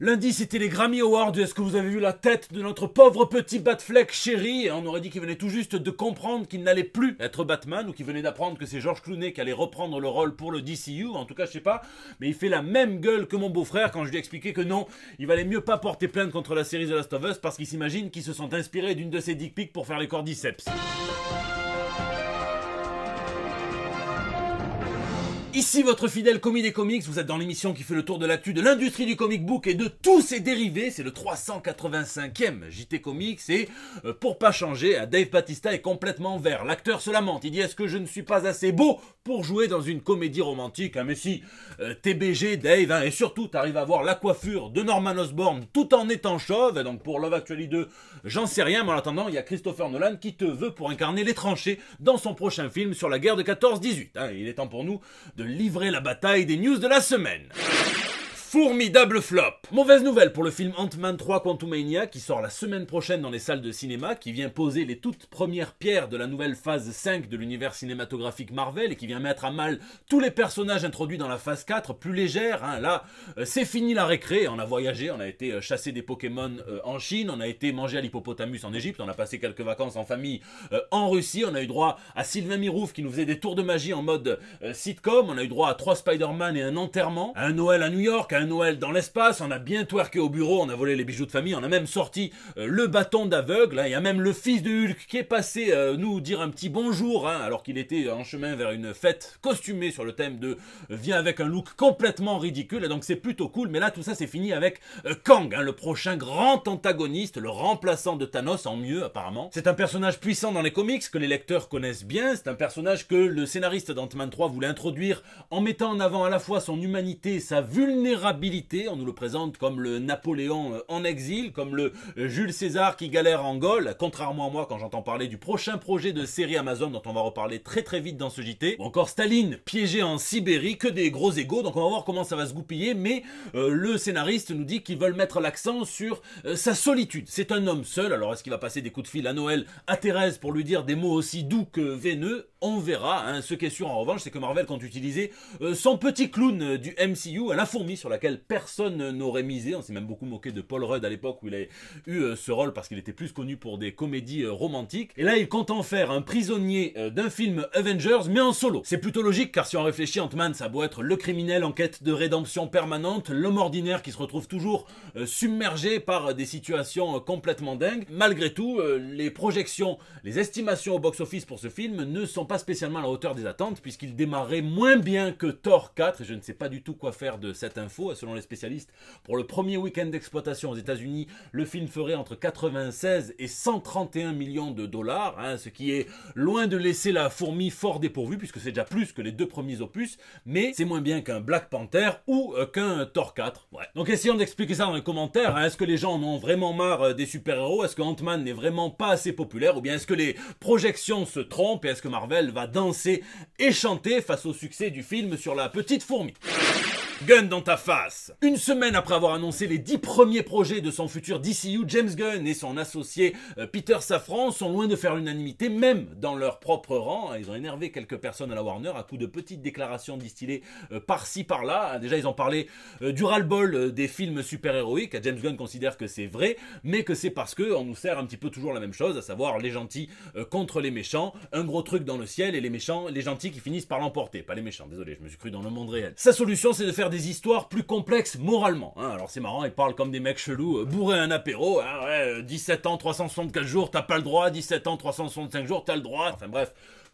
Lundi, c'était les Grammy Awards. Est-ce que vous avez vu la tête de notre pauvre petit Batfleck chéri? On aurait dit qu'il venait tout juste de comprendre qu'il n'allait plus être Batman, ou qu'il venait d'apprendre que c'est George Clooney qui allait reprendre le rôle pour le DCU. En tout cas, je sais pas. Mais il fait la même gueule que mon beau-frère quand je lui ai expliqué que non, il valait mieux pas porter plainte contre la série The Last of Us parce qu'il s'imagine qu'ils se sont inspirés d'une de ses dick pics pour faire les cordyceps. Ici votre fidèle commis des comics, vous êtes dans l'émission qui fait le tour de l'actu de l'industrie du comic book et de tous ses dérivés, c'est le 385e JT Comics et pour pas changer, Dave Bautista est complètement vert. L'acteur se lamente, il dit est-ce que je ne suis pas assez beau pour jouer dans une comédie romantique? Mais si, TBG Dave, et surtout t'arrives à avoir la coiffure de Norman Osborn tout en étant chauve, et donc pour Love Actually 2, j'en sais rien, mais en attendant il y a Christopher Nolan qui te veut pour incarner les tranchées dans son prochain film sur la guerre de 14-18. Il est temps pour nous de livrer la bataille des news de la semaine. Formidable flop. Mauvaise nouvelle pour le film Ant-Man 3 Quantumania qui sort la semaine prochaine dans les salles de cinéma, qui vient poser les toutes premières pierres de la nouvelle phase 5 de l'univers cinématographique Marvel et qui vient mettre à mal tous les personnages introduits dans la phase 4 plus légère. Là, c'est fini la récré, on a voyagé, on a été chasser des Pokémon en Chine, on a été manger à l'hippopotamus en Égypte, on a passé quelques vacances en famille en Russie, on a eu droit à Sylvain Mirouf qui nous faisait des tours de magie en mode sitcom, on a eu droit à 3 Spider-Man et un enterrement, à un Noël à New York, à un Noël dans l'espace, on a bien twerké au bureau, on a volé les bijoux de famille, on a même sorti le bâton d'aveugle, il y a même le fils de Hulk qui est passé nous dire un petit bonjour, alors qu'il était en chemin vers une fête costumée sur le thème de viens avec un look complètement ridicule, et donc c'est plutôt cool, mais là tout ça c'est fini avec Kang, le prochain grand antagoniste, le remplaçant de Thanos en mieux apparemment. C'est un personnage puissant dans les comics que les lecteurs connaissent bien, c'est un personnage que le scénariste d'Ant-Man 3 voulait introduire en mettant en avant à la fois son humanité et sa vulnérabilité. On nous le présente comme le Napoléon en exil, comme le Jules César qui galère en Gaule, contrairement à moi quand j'entends parler du prochain projet de série Amazon dont on va reparler très très vite dans ce JT, ou encore Staline piégé en Sibérie, que des gros égos, donc on va voir comment ça va se goupiller, mais le scénariste nous dit qu'ils veulent mettre l'accent sur sa solitude. C'est un homme seul, alors est-ce qu'il va passer des coups de fil à Noël à Thérèse pour lui dire des mots aussi doux que veineux? On verra. Ce qui est sûr en revanche, c'est que Marvel compte utiliser son petit clown du MCU, la fourmi sur laquelle personne n'aurait misé. On s'est même beaucoup moqué de Paul Rudd à l'époque où il a eu ce rôle parce qu'il était plus connu pour des comédies romantiques. Et là, il compte en faire un prisonnier d'un film Avengers, mais en solo. C'est plutôt logique car si on réfléchit, Ant-Man, ça doit être le criminel en quête de rédemption permanente, l'homme ordinaire qui se retrouve toujours submergé par des situations complètement dingues. Malgré tout, les projections, les estimations au box-office pour ce film ne sont pas spécialement à la hauteur des attentes puisqu'il démarrait moins bien que Thor 4 et je ne sais pas du tout quoi faire de cette info. Selon les spécialistes, pour le premier week-end d'exploitation aux États-Unis, le film ferait entre 96 et 131 millions de dollars, ce qui est loin de laisser la fourmi fort dépourvue puisque c'est déjà plus que les deux premiers opus, mais c'est moins bien qu'un Black Panther ou qu'un Thor 4. Ouais. Donc essayons d'expliquer ça dans les commentaires. Est-ce que les gens en ont vraiment marre des super-héros? Est-ce que Ant-Man n'est vraiment pas assez populaire? Ou bien est-ce que les projections se trompent et est-ce que Marvel va danser et chanter face au succès du film sur la petite fourmi? Gunn dans ta face. Une semaine après avoir annoncé les 10 premiers projets de son futur DCU, James Gunn et son associé Peter Safran sont loin de faire l'unanimité, même dans leur propre rang. Ils ont énervé quelques personnes à la Warner à coups de petites déclarations distillées par-ci par-là. Déjà, ils ont parlé du ras-le-bol des films super-héroïques. James Gunn considère que c'est vrai, mais que c'est parce qu'on nous sert un petit peu toujours la même chose, à savoir les gentils contre les méchants, un gros truc dans le ciel et les gentils qui finissent par l'emporter. Pas les méchants, désolé, je me suis cru dans le monde réel. Sa solution, c'est de faire des histoires plus complexes moralement. Alors c'est marrant, ils parlent comme des mecs chelous, bourrés un apéro, 17 ans, 364 jours, t'as pas le droit, 17 ans, 365 jours, t'as le droit, enfin bref.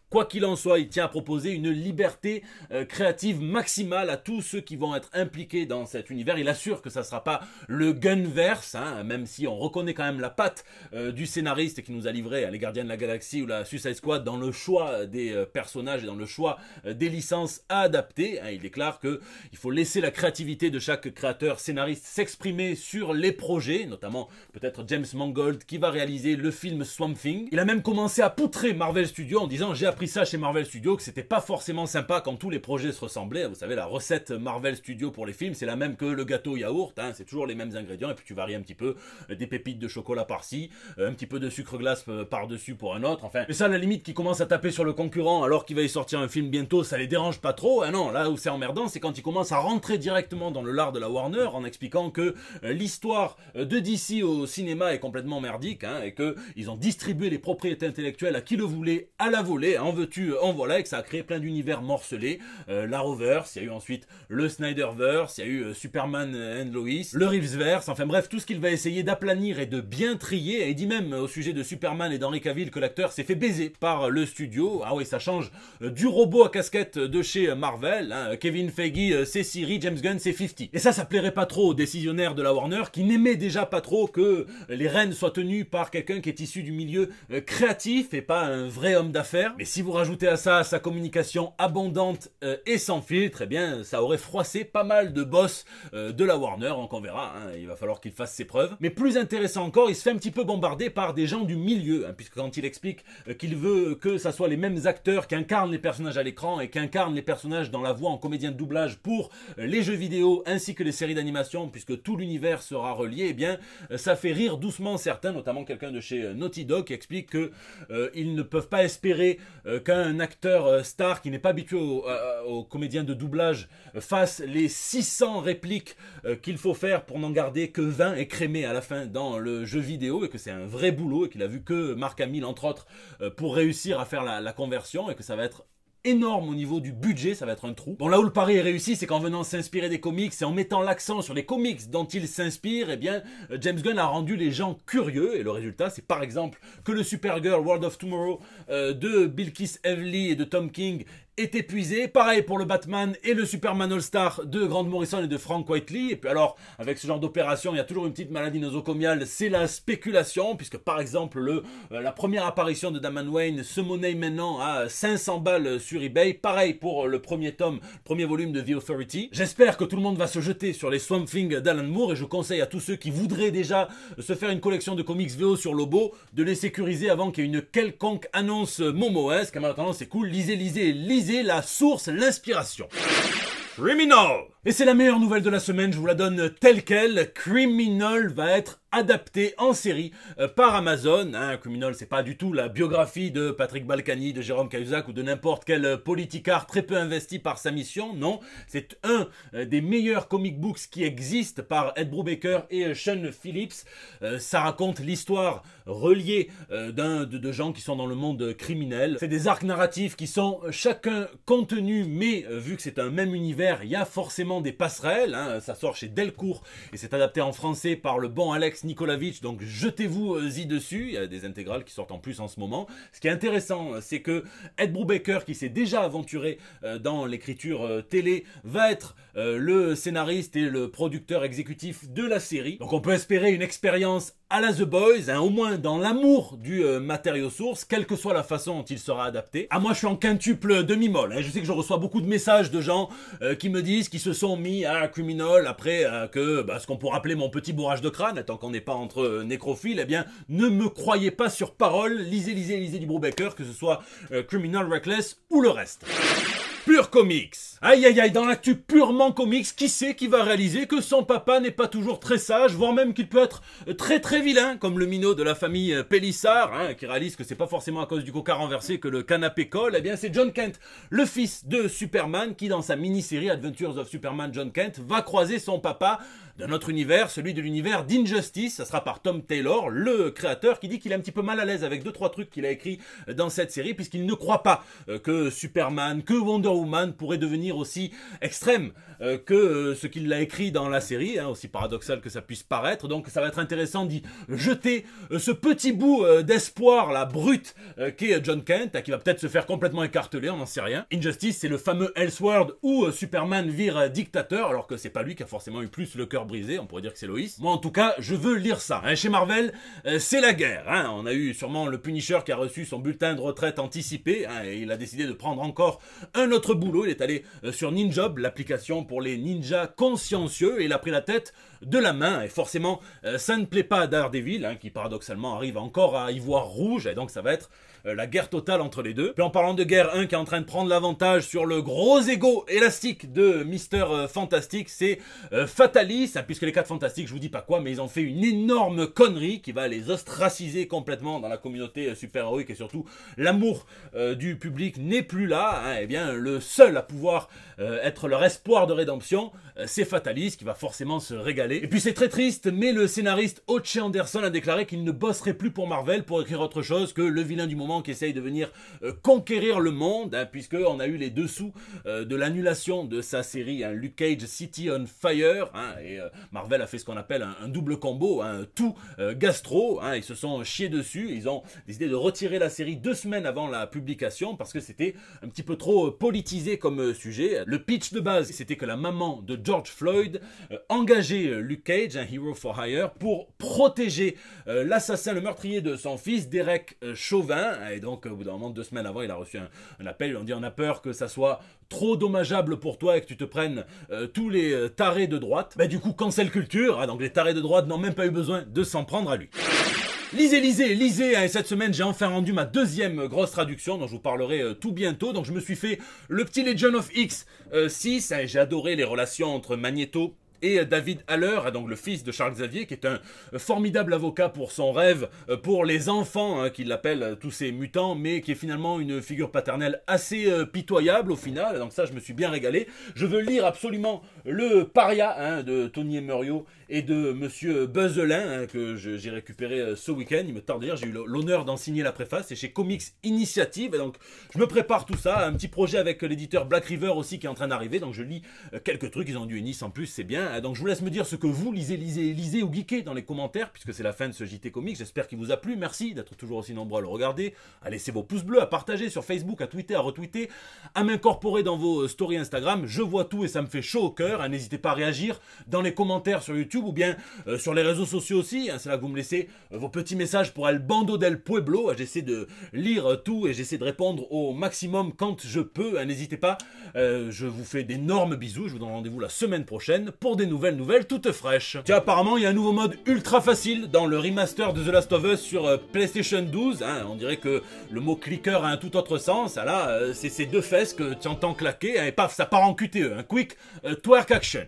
Quoi qu'il en soit, il tient à proposer une liberté créative maximale à tous ceux qui vont être impliqués dans cet univers. Il assure que ça ne sera pas le Gunverse, même si on reconnaît quand même la patte du scénariste qui nous a livré les Gardiens de la Galaxie ou la Suicide Squad dans le choix des personnages et dans le choix des licences à adapter. Il déclare qu'il faut laisser la créativité de chaque créateur scénariste s'exprimer sur les projets, notamment peut-être James Mangold qui va réaliser le film Swamp Thing. Il a même commencé à poutrer Marvel Studios en disant « J'ai appris appris ça chez Marvel Studios, que c'était pas forcément sympa quand tous les projets se ressemblaient. Vous savez, la recette Marvel Studios pour les films, c'est la même que le gâteau yaourt, hein, c'est toujours les mêmes ingrédients, et puis tu varies un petit peu, des pépites de chocolat par-ci, un petit peu de sucre glace par-dessus pour un autre, enfin. Mais ça, à la limite, qui commence à taper sur le concurrent alors qu'il va y sortir un film bientôt, ça les dérange pas trop, hein, non, là où c'est emmerdant, c'est quand ils commencent à rentrer directement dans le lard de la Warner en expliquant que l'histoire de DC au cinéma est complètement merdique, hein, et qu'ils ont distribué les propriétés intellectuelles à qui le voulait à la volée, en veux-tu, en voilà, et que ça a créé plein d'univers morcelés, l'Arrowverse, il y a eu ensuite le Snyderverse, il y a eu Superman and Lois, le Reevesverse, enfin bref, tout ce qu'il va essayer d'aplanir et de bien trier, et il dit même au sujet de Superman et d'Henry Cavill que l'acteur s'est fait baiser par le studio, ah oui, ça change du robot à casquette de chez Marvel, hein, Kevin Feige, c'est Siri, James Gunn, c'est 50. Et ça plairait pas trop aux décisionnaires de la Warner, qui n'aimaient déjà pas trop que les rênes soient tenues par quelqu'un qui est issu du milieu créatif et pas un vrai homme d'affaires. Mais si vous rajoutez à ça sa communication abondante et sans filtre, eh bien ça aurait froissé pas mal de boss de la Warner, donc on verra, hein, il va falloir qu'il fasse ses preuves. Mais plus intéressant encore, il se fait un petit peu bombarder par des gens du milieu, hein, puisque quand il explique qu'il veut que ça soit les mêmes acteurs qui incarnent les personnages à l'écran et qui incarnent les personnages dans la voix en comédien de doublage pour les jeux vidéo ainsi que les séries d'animation, puisque tout l'univers sera relié, eh bien ça fait rire doucement certains, notamment quelqu'un de chez Naughty Dog qui explique que ils ne peuvent pas espérer qu'un acteur star qui n'est pas habitué aux comédiens de doublage fasse les 600 répliques qu'il faut faire pour n'en garder que 20 écrémées à la fin dans le jeu vidéo, et que c'est un vrai boulot et qu'il a vu que Mark Hamill entre autres pour réussir à faire la conversion, et que ça va être énorme au niveau du budget, ça va être un trou. Bon, là où le pari est réussi, c'est qu'en venant s'inspirer des comics et en mettant l'accent sur les comics dont il s'inspire, eh bien, James Gunn a rendu les gens curieux, et le résultat, c'est par exemple que le Supergirl World of Tomorrow de Bilquis Evely et de Tom King est épuisé. Pareil pour le Batman et le Superman All-Star de Grant Morrison et de Frank Whiteley. Et puis alors, avec ce genre d'opération, il y a toujours une petite maladie nosocomiale, c'est la spéculation, puisque par exemple, la première apparition de Damian Wayne se monnaie maintenant à 500 balles sur eBay. Pareil pour le premier tome, premier volume de The Authority. J'espère que tout le monde va se jeter sur les Swamp Thing d'Alan Moore, et je conseille à tous ceux qui voudraient déjà se faire une collection de comics VO sur Lobo de les sécuriser avant qu'il y ait une quelconque annonce momoesque. En attendant, c'est cool, lisez la source, l'inspiration. Criminal! Et c'est la meilleure nouvelle de la semaine, je vous la donne telle quelle. Criminal va être adapté en série par Amazon. Hein, Criminal, c'est pas du tout la biographie de Patrick Balkany, de Jérôme Cahuzac ou de n'importe quel politicard très peu investi par sa mission. Non, c'est un des meilleurs comic books qui existent par Ed Brubaker et Sean Phillips. Ça raconte l'histoire reliée de gens qui sont dans le monde criminel. C'est des arcs narratifs qui sont chacun contenus, mais vu que c'est un même univers, il y a forcément des passerelles, hein, ça sort chez Delcourt et c'est adapté en français par le bon Alex Nikolavitch, donc jetez-vous-y dessus, il y a des intégrales qui sortent en plus en ce moment. Ce qui est intéressant, c'est que Ed Brubaker, qui s'est déjà aventuré dans l'écriture télé, va être le scénariste et le producteur exécutif de la série. Donc on peut espérer une expérience à la The Boys, hein, au moins dans l'amour du matériau source, quelle que soit la façon dont il sera adapté. Ah, moi je suis en quintuple demi-molle, hein. Je sais que je reçois beaucoup de messages de gens qui me disent qu'ils se sont mis à Criminal après ce qu'on pourrait appeler mon petit bourrage de crâne, tant qu'on n'est pas entre nécrophiles. Eh bien, ne me croyez pas sur parole, lisez du Brubaker, que ce soit Criminal, Reckless ou le reste. Pur Comics. Aïe aïe aïe, dans l'actu purement comics, qui c'est qui va réaliser que son papa n'est pas toujours très sage, voire même qu'il peut être très très vilain, comme le minot de la famille Pélissard, hein, qui réalise que c'est pas forcément à cause du coca renversé que le canapé colle. Eh bien, c'est John Kent, le fils de Superman, qui dans sa mini-série Adventures of Superman John Kent va croiser son papa d'un autre univers, celui de l'univers d'Injustice. Ça sera par Tom Taylor, le créateur, qui dit qu'il est un petit peu mal à l'aise avec 2-3 trucs qu'il a écrits dans cette série, puisqu'il ne croit pas que Superman, que Wonder Woman pourrait devenir aussi extrême que ce qu'il a écrit dans la série, hein, aussi paradoxal que ça puisse paraître. Donc ça va être intéressant d'y jeter ce petit bout d'espoir, la brute, qu'est John Kent, qui va peut-être se faire complètement écarteler, on n'en sait rien. Injustice, c'est le fameux Elseworld où Superman vire dictateur, alors que c'est pas lui qui a forcément eu plus le cœur brisé, on pourrait dire que c'est Loïs. Moi en tout cas, je veux lire ça. Hein. Chez Marvel, c'est la guerre. Hein. On a eu sûrement le Punisher qui a reçu son bulletin de retraite anticipé, hein, et il a décidé de prendre encore un autre boulot. Il est allé sur Ninjob, l'application pour les ninjas consciencieux, et il a pris la tête de la main, et forcément ça ne plaît pas à Daredevil, hein, qui paradoxalement arrive encore à y voir rouge, et donc ça va être la guerre totale entre les deux. Puis en parlant de guerre, un qui est en train de prendre l'avantage sur le gros ego élastique de Mister Fantastic, c'est Fatalis, hein, puisque les 4 Fantastiques, je vous dis pas quoi, mais ils ont fait une énorme connerie qui va les ostraciser complètement dans la communauté super-héroïque, et surtout l'amour du public n'est plus là, hein. Et bien le seul à pouvoir être leur espoir de rédemption, c'est Fatalis, qui va forcément se régaler. Et puis c'est très triste, mais le scénariste H. Anderson a déclaré qu'il ne bosserait plus pour Marvel pour écrire autre chose que le vilain du moment qui essaye de venir conquérir le monde, hein, puisqu'on a eu les dessous de l'annulation de sa série, hein, Luke Cage City on Fire, hein, et Marvel a fait ce qu'on appelle un double combo, hein, tout gastro, hein, ils se sont chiés dessus, ils ont décidé de retirer la série 2 semaines avant la publication parce que c'était un petit peu trop politisé comme sujet. Le pitch de base, c'était que la maman de George Floyd engageait Luke Cage, un hero for hire, pour protéger l'assassin, le meurtrier de son fils, Derek Chauvin. Et donc, au bout d'un moment, 2 semaines avant, il a reçu un appel. On dit on a peur que ça soit trop dommageable pour toi et que tu te prennes tous les tarés de droite. Bah, du coup, cancel culture. Hein, donc, les tarés de droite n'ont même pas eu besoin de s'en prendre à lui. Lisez, hein, et cette semaine j'ai enfin rendu ma 2e grosse traduction dont je vous parlerai tout bientôt. Donc je me suis fait le petit Legion of X 6, hein, et j'ai adoré les relations entre Magneto et David Haller, donc le fils de Charles Xavier, qui est un formidable avocat pour son rêve, pour les enfants, hein, qu'il appelle tous ces mutants, mais qui est finalement une figure paternelle assez pitoyable au final. Donc ça, je me suis bien régalé. Je veux lire absolument le Paria, hein, de Tony Emerio et de Monsieur Buzzelin, hein, que j'ai récupéré ce week-end. Il me tarde d'ailleurs, j'ai eu l'honneur d'en signer la préface. C'est chez Comics Initiative. Donc je me prépare tout ça. Un petit projet avec l'éditeur Black River aussi qui est en train d'arriver. Donc je lis quelques trucs. Ils ont du Ennis en plus, c'est bien. Donc je vous laisse me dire ce que vous lisez ou geekez dans les commentaires, puisque c'est la fin de ce JT Comics. J'espère qu'il vous a plu. Merci d'être toujours aussi nombreux à le regarder, à laisser vos pouces bleus, à partager sur Facebook, à tweeter, à retweeter, à m'incorporer dans vos stories Instagram. Je vois tout et ça me fait chaud au cœur. N'hésitez pas à réagir dans les commentaires sur YouTube ou bien sur les réseaux sociaux aussi. C'est là que vous me laissez vos petits messages pour El Bando del Pueblo. J'essaie de lire tout et j'essaie de répondre au maximum quand je peux. N'hésitez pas. Je vous fais d'énormes bisous. Je vous donne rendez-vous la semaine prochaine pour des nouvelles toutes fraîches. Tiens, apparemment, il y a un nouveau mode ultra facile dans le remaster de The Last of Us sur PlayStation 12. Hein. On dirait que le mot clicker a un tout autre sens. Là, c'est ces 2 fesses que tu entends claquer, hein, et paf, ça part en QTE. Un quick twerk action.